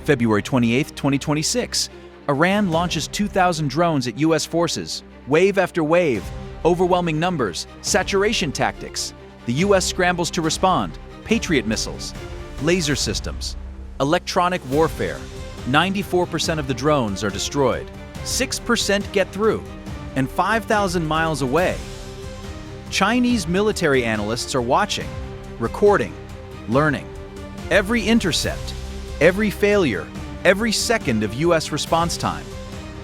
February 28, 2026, Iran launches 2,000 drones at U.S. forces. Wave after wave, overwhelming numbers, saturation tactics. The U.S. scrambles to respond. Patriot missiles, laser systems, electronic warfare. 94% of the drones are destroyed. 6% get through. And 5,000 miles away, Chinese military analysts are watching, recording, learning. Every intercept, every failure, every second of U.S. response time.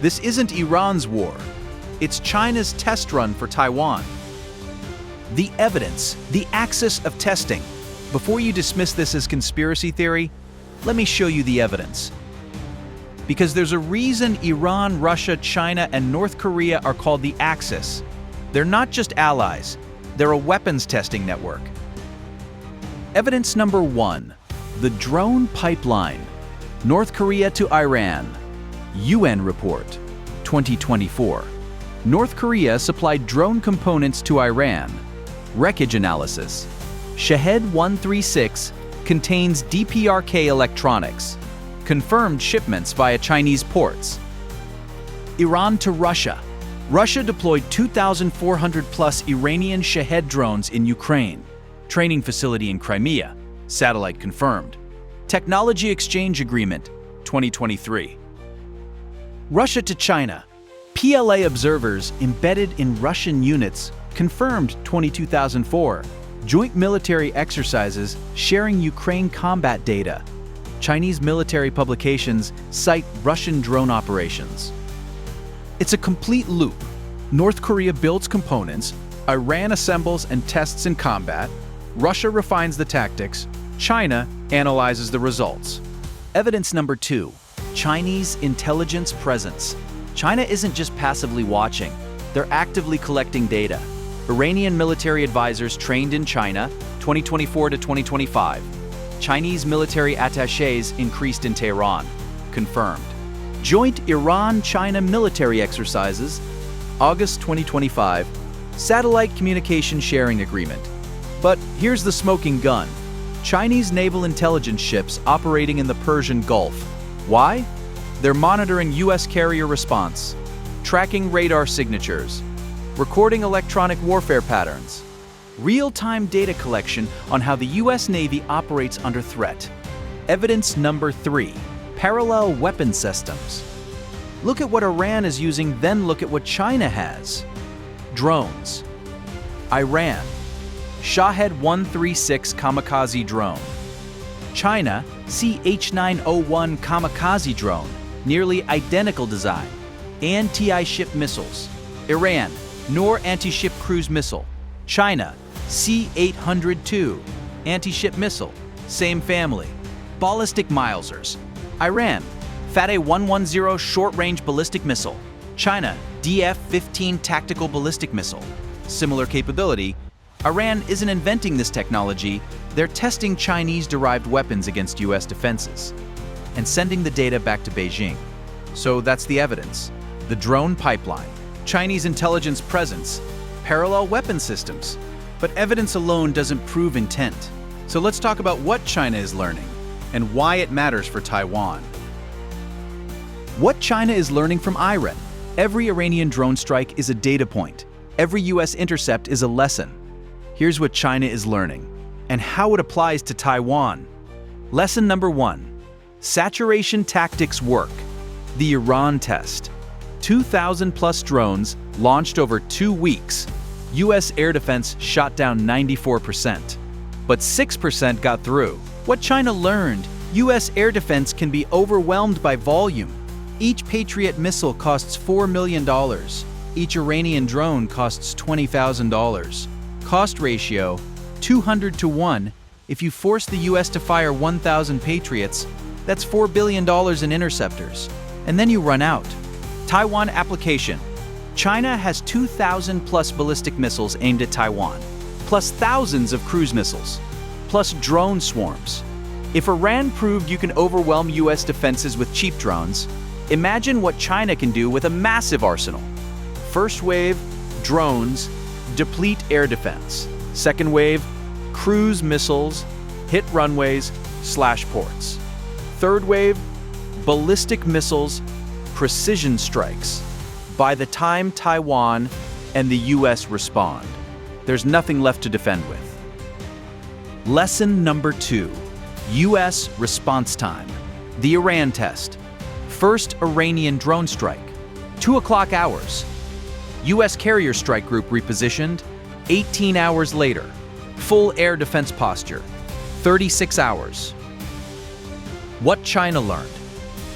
This isn't Iran's war. It's China's test run for Taiwan. The evidence, the axis of testing. Before you dismiss this as conspiracy theory, let me show you the evidence. Because there's a reason Iran, Russia, China, and North Korea are called the Axis. They're not just allies, they're a weapons testing network. Evidence number 1, the drone pipeline. North Korea to Iran. UN report, 2024. North Korea supplied drone components to Iran. Wreckage analysis. Shahed 136 contains DPRK electronics. Confirmed shipments via Chinese ports. Iran to Russia. Russia deployed 2,400 plus Iranian Shahed drones in Ukraine. Training facility in Crimea. Satellite confirmed. Technology exchange agreement, 2023. Russia to China. PLA observers embedded in Russian units confirmed 2004. Joint military exercises sharing Ukraine combat data. Chinese military publications cite Russian drone operations. It's a complete loop. North Korea builds components, Iran assembles and tests in combat, Russia refines the tactics, China analyzes the results. Evidence number 2, Chinese intelligence presence. China isn't just passively watching, they're actively collecting data. Iranian military advisors trained in China, 2024 to 2025. Chinese military attachés increased in Tehran, confirmed. Joint Iran-China military exercises, August 2025, satellite communication sharing agreement. But here's the smoking gun. Chinese naval intelligence ships operating in the Persian Gulf. Why? They're monitoring U.S. carrier response, tracking radar signatures, recording electronic warfare patterns, real-time data collection on how the U.S. Navy operates under threat. Evidence number 3, parallel weapon systems. Look at what Iran is using, then look at what China has. Drones. Iran. Shahed 136 kamikaze drone. China, CH-901 kamikaze drone, nearly identical design. Anti-ship missiles. Iran, Noor anti-ship cruise missile. China, C-802 anti-ship missile, same family. Ballistic milesers. Iran, Fateh 110 short-range ballistic missile. China, DF-15 tactical ballistic missile. Similar capability. Iran isn't inventing this technology, they're testing Chinese-derived weapons against U.S. defenses and sending the data back to Beijing. So that's the evidence. The drone pipeline, Chinese intelligence presence, parallel weapon systems. But evidence alone doesn't prove intent. So let's talk about what China is learning and why it matters for Taiwan. What China is learning from Iran. Every Iranian drone strike is a data point. Every U.S. intercept is a lesson. Here's what China is learning and how it applies to Taiwan. Lesson number 1. Saturation tactics work. The Iran test. 2,000 plus drones launched over 2 weeks. U.S. air defense shot down 94%. But 6% got through. What China learned, U.S. air defense can be overwhelmed by volume. Each Patriot missile costs $4 million. Each Iranian drone costs $20,000. Cost ratio, 200 to 1. If you force the U.S. to fire 1,000 Patriots, that's $4 billion in interceptors. And then you run out. Taiwan application. China has 2,000 plus ballistic missiles aimed at Taiwan, plus thousands of cruise missiles, plus drone swarms. If Iran proved you can overwhelm U.S. defenses with cheap drones, imagine what China can do with a massive arsenal. First wave, drones, deplete air defense. Second wave, cruise missiles, hit runways, slash ports. Third wave, ballistic missiles, precision strikes. By the time Taiwan and the US respond, there's nothing left to defend with. Lesson number 2, US response time. The Iran test. First Iranian drone strike, 2 o'clock hours. US carrier strike group repositioned, 18 hours later. Full air defense posture, 36 hours. What China learned.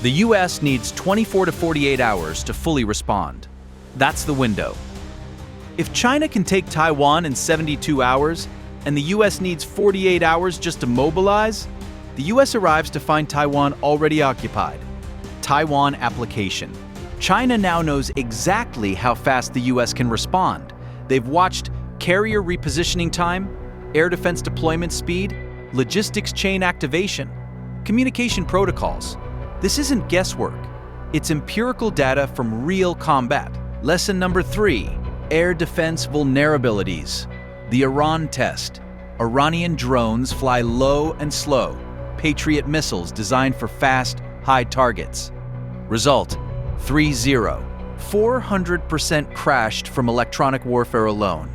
The US needs 24 to 48 hours to fully respond. That's the window. If China can take Taiwan in 72 hours, and the US needs 48 hours just to mobilize, the US arrives to find Taiwan already occupied. Taiwan application. China now knows exactly how fast the US can respond. They've watched carrier repositioning time, air defense deployment speed, logistics chain activation, communication protocols. This isn't guesswork. It's empirical data from real combat. Lesson number 3, air defense vulnerabilities. The Iran test. Iranian drones fly low and slow. Patriot missiles designed for fast, high targets. Result, 3-0. 400% crashed from electronic warfare alone.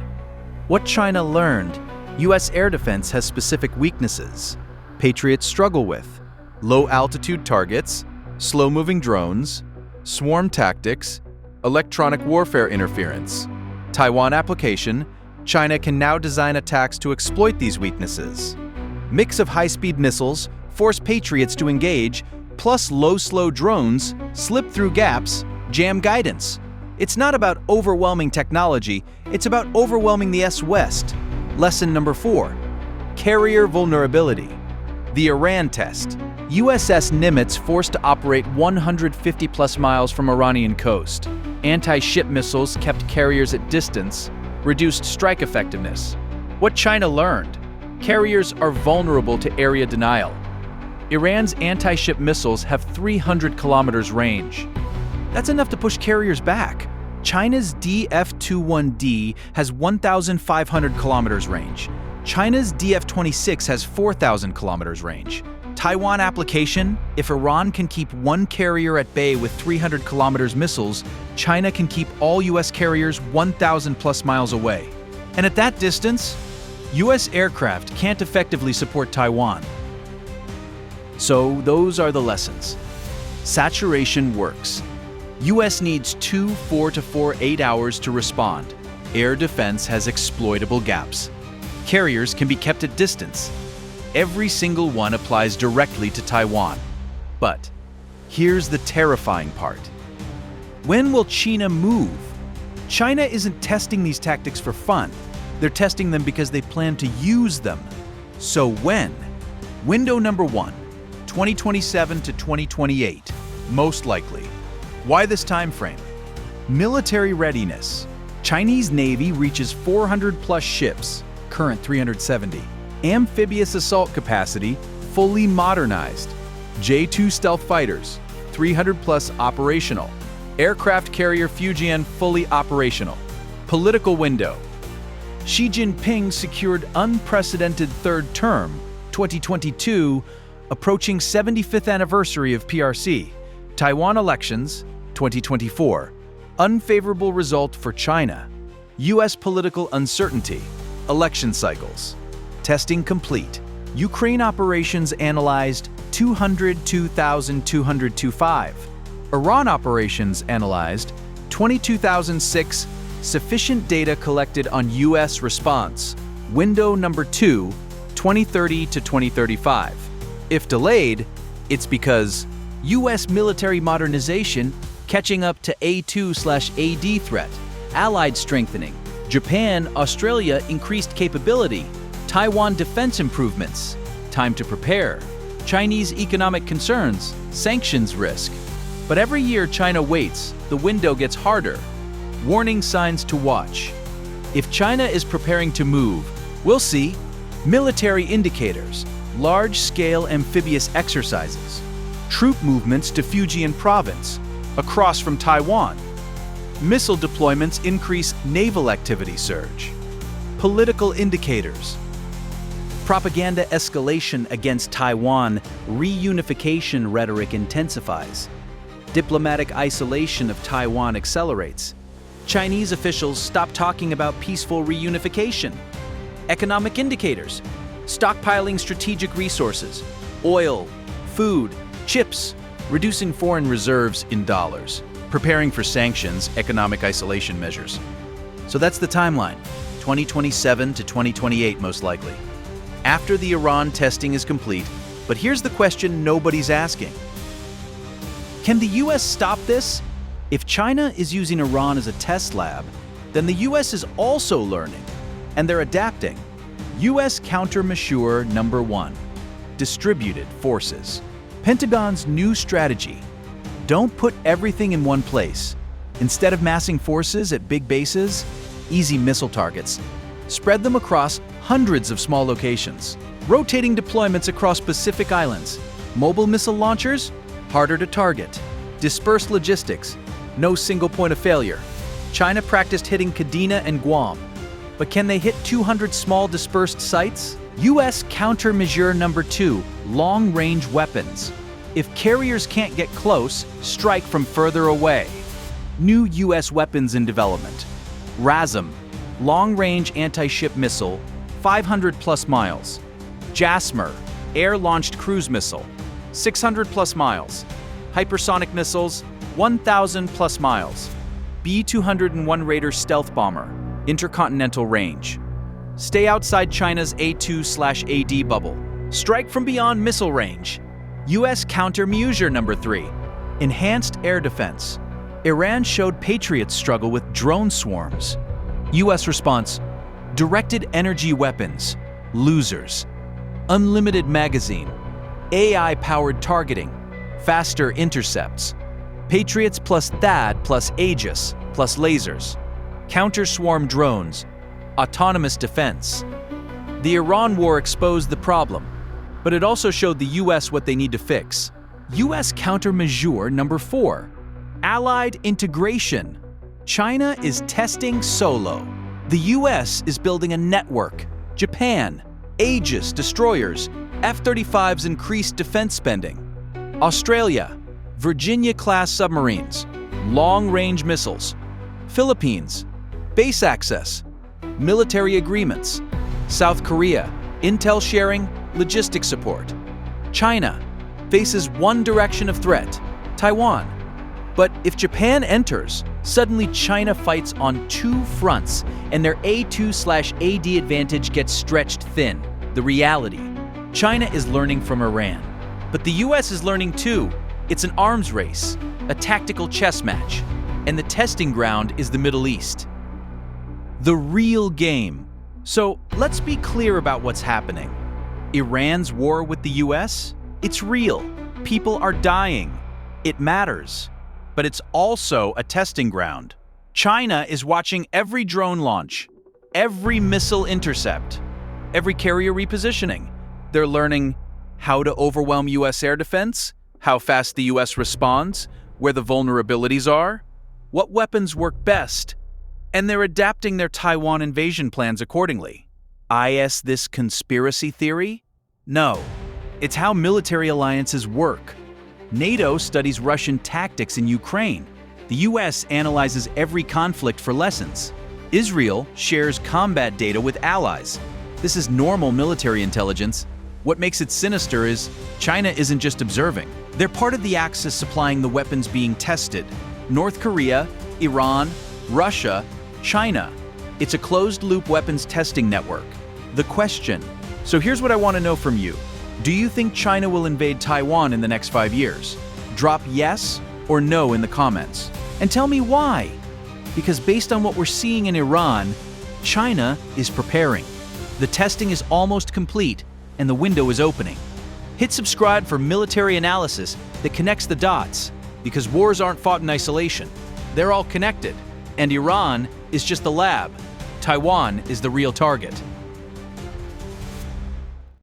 What China learned, US air defense has specific weaknesses. Patriots struggle with low-altitude targets, slow-moving drones, swarm tactics, electronic warfare interference. Taiwan application, China can now design attacks to exploit these weaknesses. Mix of high-speed missiles force Patriots to engage, plus low-slow drones slip through gaps, jam guidance. It's not about overwhelming technology, it's about overwhelming the S-West. Lesson number 4, carrier vulnerability. The Iran test. USS Nimitz forced to operate 150-plus miles from Iranian coast. Anti-ship missiles kept carriers at distance, reduced strike effectiveness. What China learned, carriers are vulnerable to area denial. Iran's anti-ship missiles have 300 kilometers range. That's enough to push carriers back. China's DF-21D has 1,500 kilometers range. China's DF-26 has 4,000 kilometers range. Taiwan application, if Iran can keep one carrier at bay with 300 kilometers missiles, China can keep all US carriers 1,000 plus miles away. And at that distance, US aircraft can't effectively support Taiwan. So those are the lessons. Saturation works. US needs 2 4 to 4 8 hours to respond. Air defense has exploitable gaps. Carriers can be kept at distance. Every single one applies directly to Taiwan. But here's the terrifying part. When will China move? China isn't testing these tactics for fun. They're testing them because they plan to use them. So when? Window number 1, 2027 to 2028, most likely. Why this time frame? Military readiness. Chinese Navy reaches 400-plus ships, current 370. Amphibious assault capacity, fully modernized. J-2 stealth fighters, 300-plus operational. Aircraft carrier Fujian fully operational. Political window. Xi Jinping secured unprecedented third term, 2022, approaching 75th anniversary of PRC. Taiwan elections, 2024. Unfavorable result for China. US political uncertainty. Election cycles. Testing complete. Ukraine operations analyzed 202,225. Iran operations analyzed 22,006. Sufficient data collected on US response. Window number 2, 2030 to 2035. If delayed, it's because US military modernization catching up to A2/AD threat, allied strengthening, Japan, Australia increased capability, Taiwan defense improvements, time to prepare, Chinese economic concerns, sanctions risk. But every year China waits, the window gets harder. Warning signs to watch. If China is preparing to move, we'll see military indicators, large-scale amphibious exercises, troop movements to Fujian province, across from Taiwan. Missile deployments increase naval activity surge. Political indicators. Propaganda escalation against Taiwan, reunification rhetoric intensifies. Diplomatic isolation of Taiwan accelerates. Chinese officials stop talking about peaceful reunification. Economic indicators, stockpiling strategic resources, oil, food, chips, reducing foreign reserves in dollars, preparing for sanctions, economic isolation measures. So that's the timeline, 2027 to 2028 most likely. After the Iran testing is complete, but here's the question nobody's asking. Can the US stop this? If China is using Iran as a test lab, then the US is also learning, and they're adapting. US countermeasure number 1, distributed forces. Pentagon's new strategy. Don't put everything in one place. Instead of massing forces at big bases, easy missile targets, spread them across hundreds of small locations. Rotating deployments across Pacific Islands. Mobile missile launchers, harder to target. Dispersed logistics, no single point of failure. China practiced hitting Kadena and Guam, but can they hit 200 small dispersed sites? US countermeasure number 2, long-range weapons. If carriers can't get close, strike from further away. New US weapons in development. RASM, long-range anti-ship missile, 500 plus miles. JASMR, air-launched cruise missile, 600 plus miles. Hypersonic missiles, 1,000 plus miles. B-201 Raider stealth bomber, intercontinental range. Stay outside China's A2/AD bubble. Strike from beyond missile range. US countermeasure number 3, enhanced air defense. Iran showed Patriots struggle with drone swarms. US response, directed energy weapons, losers. Unlimited magazine, AI-powered targeting, faster intercepts. Patriots plus THAAD plus Aegis plus lasers. Counter-swarm drones, autonomous defense. The Iran war exposed the problem, but it also showed the US what they need to fix. US countermeasure number 4, allied integration. China is testing solo. The US is building a network. Japan, Aegis destroyers, F-35's increased defense spending. Australia, Virginia-class submarines, long-range missiles. Philippines, base access, military agreements. South Korea, intel sharing, logistics support. China faces one direction of threat, Taiwan. But if Japan enters, suddenly China fights on 2 fronts, and their A2/AD advantage gets stretched thin. The reality, China is learning from Iran. But the US is learning too. It's an arms race, a tactical chess match, and the testing ground is the Middle East. The real game. So let's be clear about what's happening. Iran's war with the US? It's real. People are dying. It matters. But it's also a testing ground. China is watching every drone launch, every missile intercept, every carrier repositioning. They're learning how to overwhelm US air defense, how fast the US responds, where the vulnerabilities are, what weapons work best, and they're adapting their Taiwan invasion plans accordingly. Is this conspiracy theory? No. It's how military alliances work. NATO studies Russian tactics in Ukraine. The US analyzes every conflict for lessons. Israel shares combat data with allies. This is normal military intelligence. What makes it sinister is China isn't just observing. They're part of the axis supplying the weapons being tested. North Korea, Iran, Russia, China. It's a closed-loop weapons testing network. The question. So here's what I want to know from you. Do you think China will invade Taiwan in the next 5 years? Drop yes or no in the comments. And tell me why. Because based on what we're seeing in Iran, China is preparing. The testing is almost complete, and the window is opening. Hit subscribe for military analysis that connects the dots, because wars aren't fought in isolation. They're all connected, and Iran is just the lab. Taiwan is the real target.